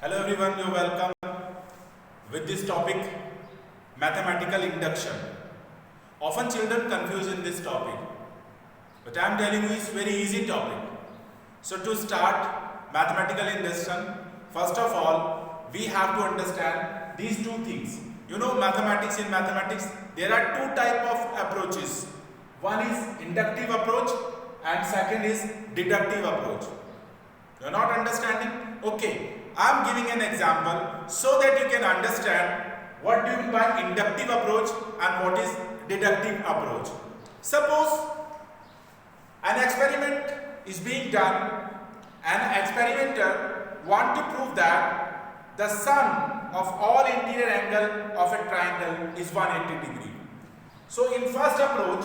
Hello everyone, you're welcome with this topic, mathematical induction. Often children confuse in this topic, but I am telling you it's very easy topic. So to start mathematical induction, first of all, we have to understand these two things. You know, mathematics, in mathematics, there are two types of approaches. One is inductive approach and second is deductive approach. You are not understanding? Okay. I am giving an example so that you can understand what do you mean by inductive approach and what is deductive approach. Suppose an experiment is being done and an experimenter wants to prove that the sum of all interior angle of a triangle is 180 degree. So in first approach,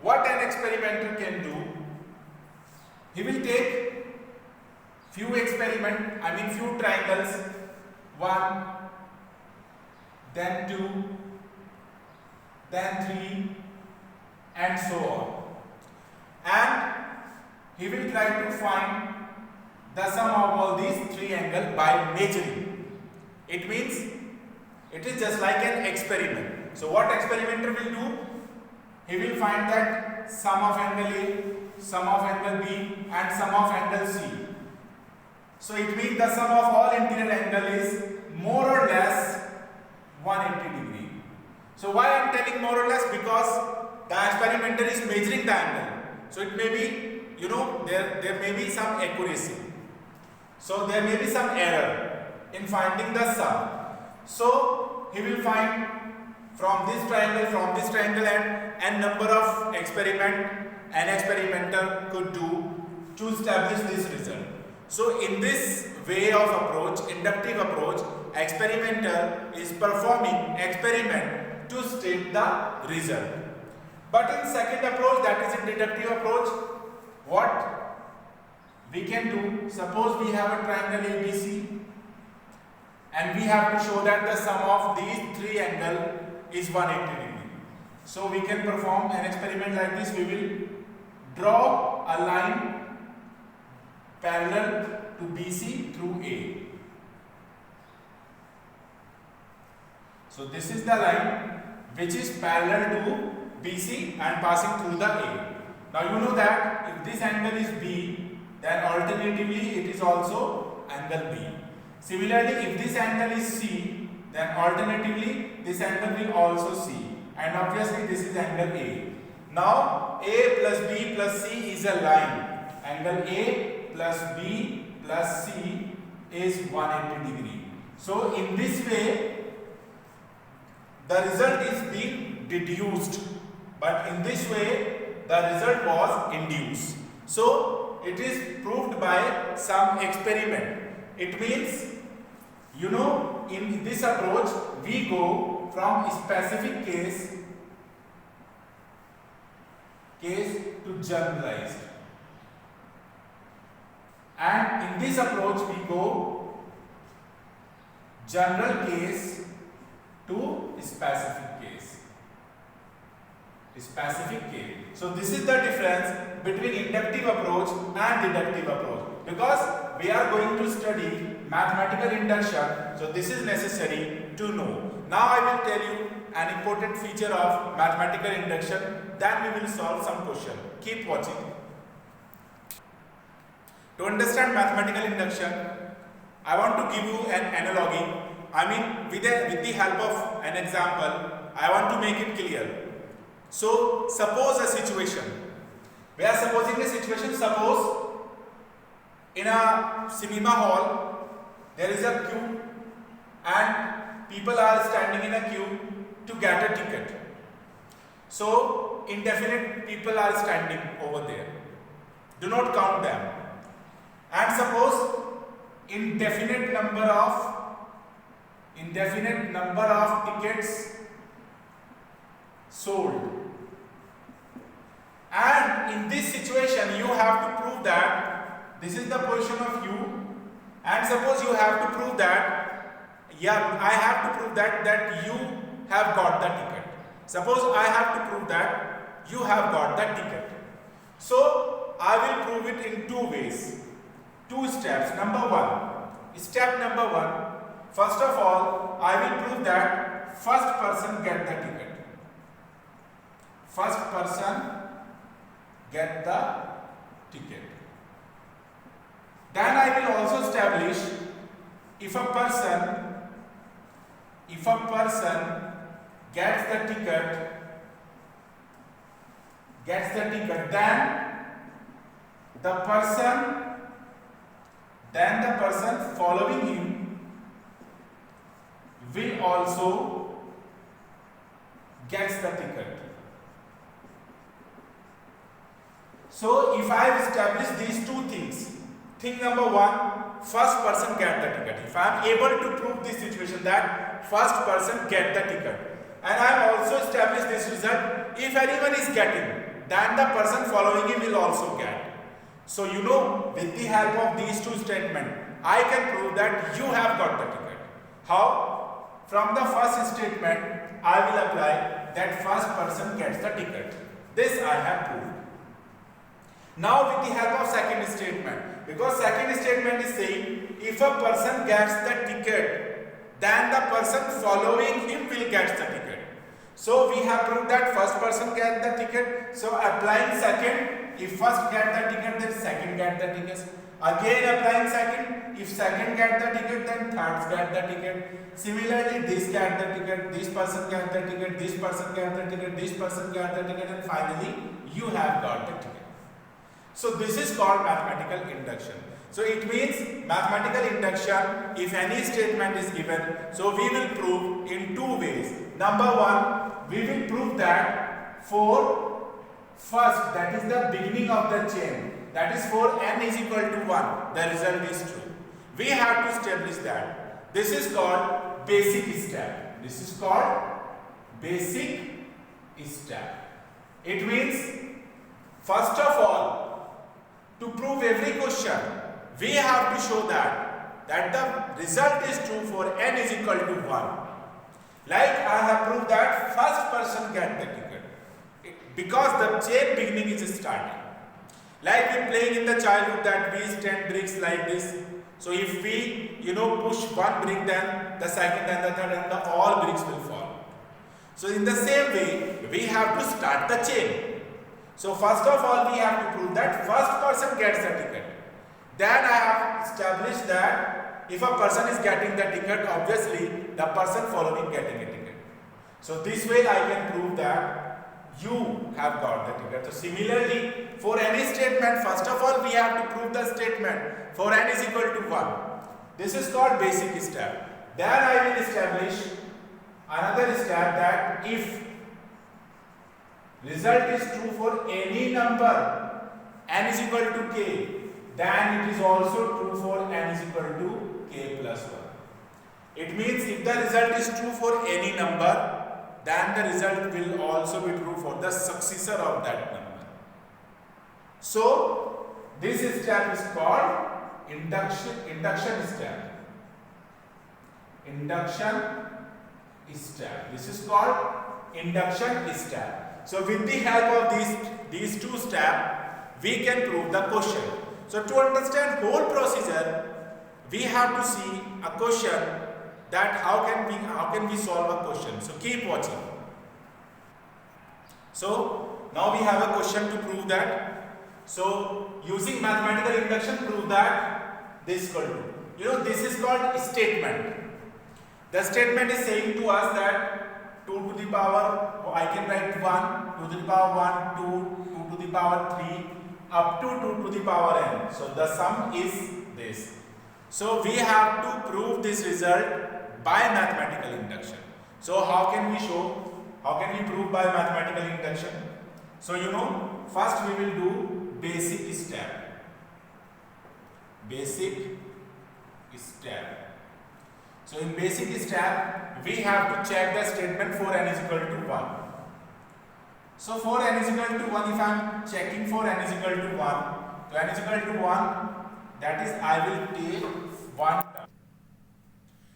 what an experimenter can do, he will take few few triangles, 1, then 2, then 3 and so on, and he will try to find the sum of all these three angles by measuring. It means it is just like an experiment. So what experimenter will do? He will find that sum of angle A, sum of angle B and sum of angle C. So it means the sum of all interior angle is more or less 180 degree. So why I am telling more or less? Because the experimenter is measuring the angle. So it may be, there may be some accuracy. So there may be some error in finding the sum. So he will find from this triangle and n number of experiment an experimenter could do to establish this result. So in this way of approach, inductive approach, experimenter is performing experiment to state the result. But in second approach, that is in deductive approach, what we can do, suppose we have a triangle ABC and we have to show that the sum of these three angles is 180 degree. So we can perform an experiment like this. We will draw a line parallel to BC through A. So this is the line which is parallel to BC and passing through the A. Now you know that if this angle is B, then alternatively it is also angle B. Similarly, if this angle is C, then alternatively this angle will also C, and obviously this is angle A. Now A plus B plus C is a line. Angle A plus B plus C is 180 degree. So in this way the result is being deduced, but in this way the result was induced. So it is proved by some experiment. It means, in this approach we go from specific case to generalized. And in this approach we go general case to specific case. So this is the difference between inductive approach and deductive approach. Because we are going to study mathematical induction, so this is necessary to know. Now I will tell you an important feature of mathematical induction, then we will solve some question. Keep watching. To understand mathematical induction, I want to give you an analogy. With the help of an example, I want to make it clear. So, suppose a situation. We are supposing a situation. Suppose in a cinema hall, there is a queue and people are standing in a queue to get a ticket. So, indefinite people are standing over there. Do not count them. And suppose indefinite number of tickets sold. And in this situation you have to prove that this is the position of you, and suppose you have to prove that I have to prove that you have got the ticket. Suppose I have to prove that you have got the ticket. So I will prove it in two ways. Two steps. Number one, Step number 1. First of all, I will prove that first person get the ticket. First person get the ticket. Then I will also establish if a person gets the ticket, then the person following him will also gets the ticket. So if I have established these two things, thing number 1, first person get the ticket. If I am able to prove this situation that first person get the ticket, and I have also established this result, if anyone is getting, then the person following him will also get. So you know, with the help of these two statements, I can prove that you have got the ticket. How? From the first statement, I will apply that first person gets the ticket. This I have proved. Now with the help of second statement, because second statement is saying if a person gets the ticket, then the person following him will get the ticket. So we have proved that first person get the ticket. So applying second, if first get the ticket, then second get the ticket. Again applying second, if second get the ticket, then third get the ticket. Similarly, this get the ticket, this person get the ticket, this person get the ticket, this person get the ticket, and finally you have got the ticket. So this is called mathematical induction. So it means mathematical induction, if any statement is given, so we will prove in two ways. Number 1, we will prove that for first, that is the beginning of the chain, that is for n is equal to 1, the result is true. We have to establish that. This is called basic step. This is called basic step. It means, first of all, to prove every question, we have to show that the result is true for n is equal to 1. Like I have proved that first person get the ticket because the chain beginning is starting. Like we playing in the childhood that we stand bricks like this. So if we push one brick, then the second and the third and the all bricks will fall. So in the same way, we have to start the chain. So first of all, we have to prove that first person gets the ticket. Then I have established that if a person is getting the ticket, obviously the person following getting a ticket. So this way I can prove that you have got the ticket. So similarly, for any statement, first of all we have to prove the statement for n is equal to 1. This is called basic step. Then I will establish another step that if result is true for any number n is equal to k, then it is also true for n is equal to k plus 1. It means if the result is true for any number, then the result will also be true for the successor of that number. So this step is called induction step. Induction step. This is called induction step. So with the help of these two steps, we can prove the question. So to understand whole procedure, we have to see a question that how can we solve a question. So keep watching. So now we have a question to prove that. So using mathematical induction, prove that this is equal to. This is called statement. The statement is saying to us that 2 to the power, I can write 1, 2 to the power 1, 2, 2 to the power 3, up to 2 to the power n. So the sum is this. So we have to prove this result by mathematical induction. So how can we prove by mathematical induction? So first we will do basic step. Basic step. So in basic step, we have to check the statement for n is equal to 1. So for n is equal to 1, if I am checking for n is equal to 1, so n is equal to 1, that is I will take 1 term.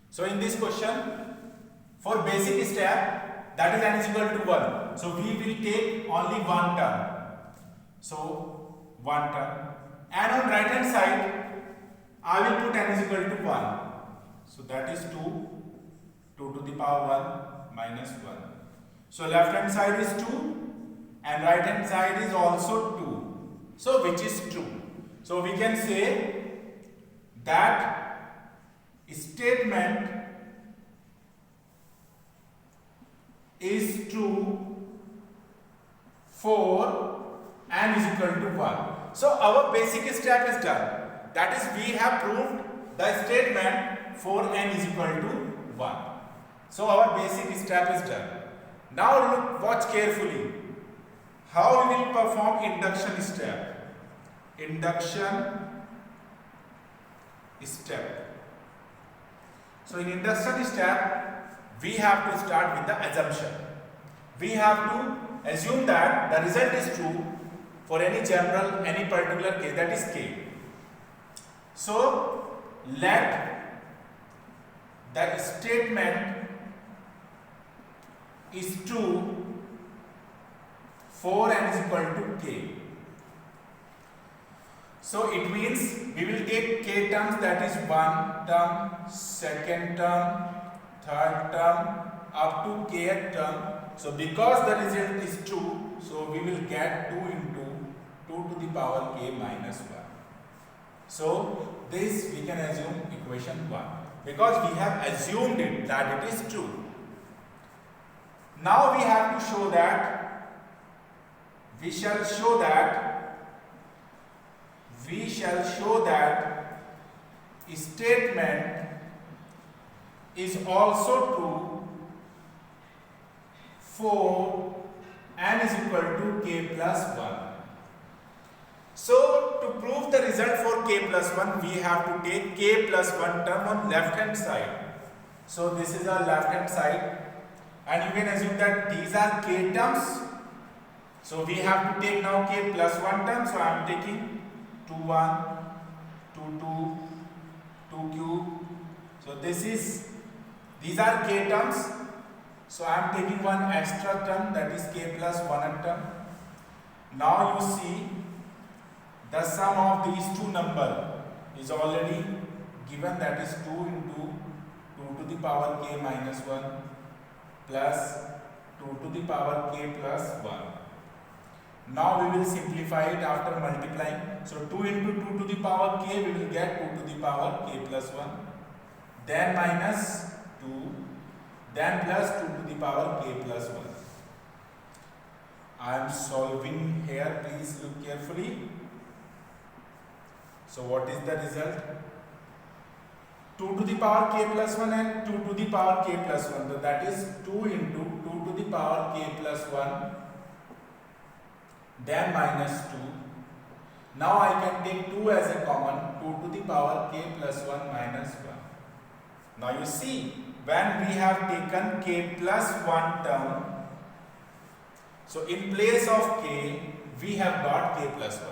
So in this question, for basic step, that is n is equal to 1. So we will take only 1 term. So 1 term. And on right hand side, I will put n is equal to 1. So that is 2, 2 to the power 1 minus 1. So left hand side is 2 and right hand side is also 2. So which is true? So we can say that statement is true for n is equal to 1. So our basic step is done. That is, we have proved the statement for n is equal to 1. So our basic step is done. Now look, watch carefully. How we will perform induction step? Induction step. So in induction step, we have to start with the assumption. We have to assume that the result is true for any general, any particular case, that is k. So let the statement is true for n is equal to k. So it means we will take k terms, that is one term, second term, third term, up to kth term. So because the result is true, so we will get 2 into 2 to the power k minus 1. So this we can assume equation 1 because we have assumed it that it is true. Now we have to show that we shall show that statement is also true for n is equal to k plus 1. So to prove the result for k plus 1, we have to take k plus 1 term on left hand side. So this is our left hand side and you can assume that these are k terms. So we have to take now k plus 1 term. So I am taking 2 1, 2 2, 2 cube. So these are k terms. So I am taking one extra term, that is k plus 1 term. Now you see the sum of these two numbers is already given, that is 2 into 2 to the power k minus 1 plus 2 to the power k plus 1. Now we will simplify it after multiplying. So 2 into 2 to the power k, we will get 2 to the power k plus 1, then minus 2, then plus 2 to the power k plus 1. I am solving here, please look carefully. So what is the result? 2 to the power k plus 1 and 2 to the power k plus 1. So that is 2 into 2 to the power k plus 1, then minus 2. Now I can take 2 as a common, 2 to the power k plus 1 minus 1. Now you see, when we have taken k plus 1 term, so in place of k, we have got k plus 1.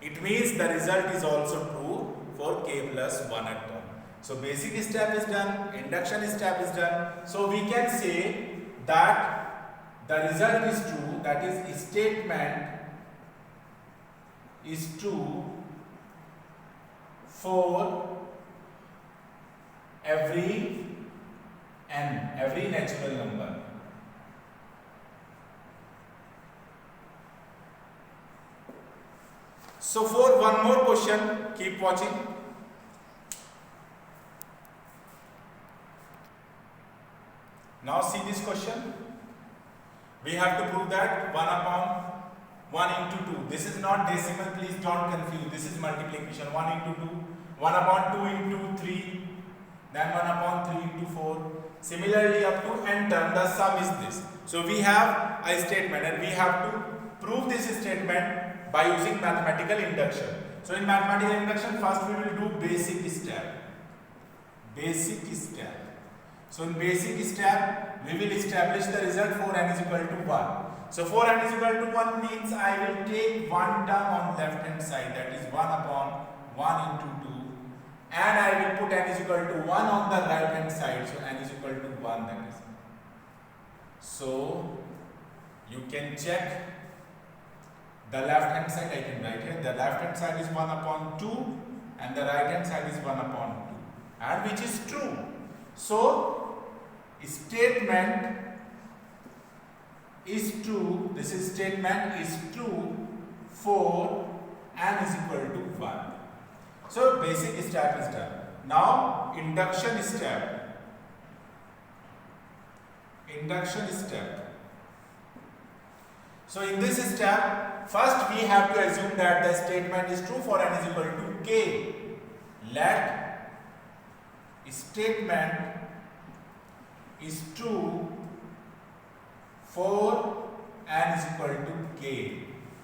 It means the result is also true for k plus 1 term. So basic step is done, induction step is done. So we can say that the result is true, that is statement is true for every n, every natural number. So for one more question, keep watching. Now see this question. We have to prove that 1 upon 1 into 2. This is not decimal, please don't confuse. This is multiplication. 1 into 2, 1 upon 2 into 3, then 1 upon 3 into 4. Similarly up to n term, the sum is this. So we have a statement and we have to prove this statement by using mathematical induction. So in mathematical induction, first we will do basic step. Basic step. So in basic step, we will establish the result for n is equal to 1. So for n is equal to 1 means I will take one term on left hand side, that is 1 upon 1 into 2, and I will put n is equal to 1 on the right hand side. So n is equal to 1, that is. So you can check the left hand side. I can write here the left hand side is 1 upon 2 and the right hand side is 1 upon 2, and which is true. So statement is true, this is statement is true for n is equal to 1. So basic step is done. Now induction step. So in this step, first we have to assume that the statement is true for n is equal to k. Let statement is true for n is equal to k.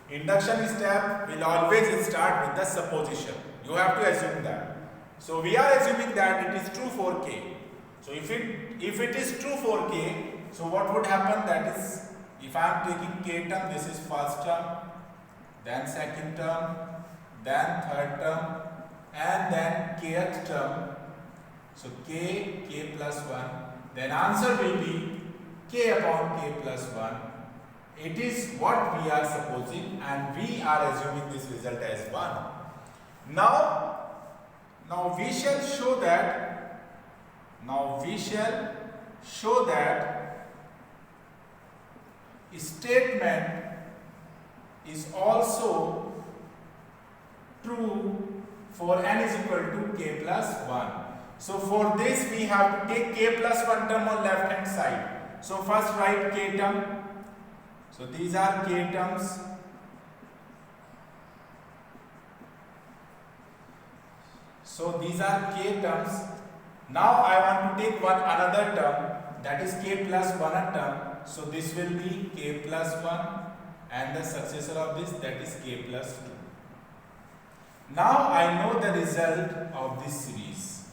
Induction step will always start with the supposition. You have to assume that. So we are assuming that it is true for k. So if it is true for k, so what would happen? That is, if I am taking k term, this is first term, then second term, then third term, and then kth term. So k plus 1, then answer will be k upon k plus 1. It is what we are supposing, and we are assuming this result as 1. Now we shall show that statement is also true for n is equal to k plus 1. So for this we have to take k plus 1 term on left hand side. So first write k term. So these are k terms. Now I want to take another term, that is k plus 1 term. So this will be k plus 1, and the successor of this, that is k plus 2. Now I know the result of this series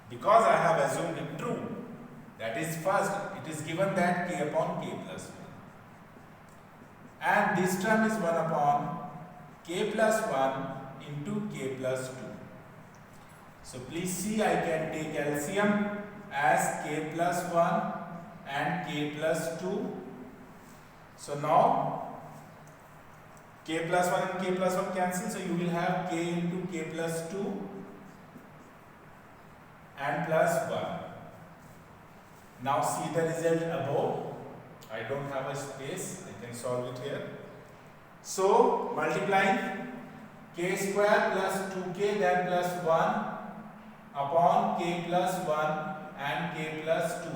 because I have assumed it true. That is, first it is given that k upon k plus 1, and this term is 1 upon k plus 1 into k plus 2. So please see, I can take LCM as k plus 1 and k plus 2. So now k plus 1 and k plus 1 cancel, so you will have k into k plus 2 and plus 1. Now see the result above. I don't have a space, I can solve it here. So multiplying k square plus 2k then plus 1 upon k plus 1 and k plus 2.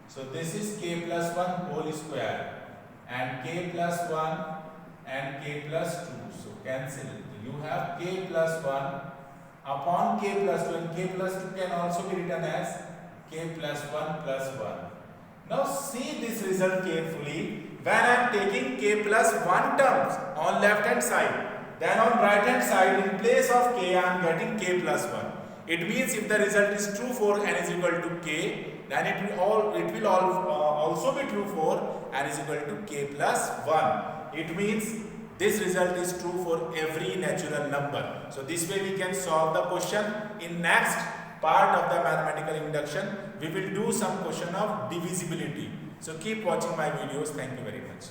So this is k plus 1 whole square and k plus 1 and k plus 2. So cancel it. You have k plus 1 upon k plus 2, and k plus 2 can also be written as k plus 1 plus 1. Now see this result carefully. When I am taking k plus 1 terms on left hand side, then on right hand side in place of k I am getting k plus 1. It means if the result is true for n is equal to k, then it will also be true for n is equal to k plus 1. It means this result is true for every natural number. So this way we can solve the question. In next part of the mathematical induction, we will do some question of divisibility. So keep watching my videos. Thank you very much.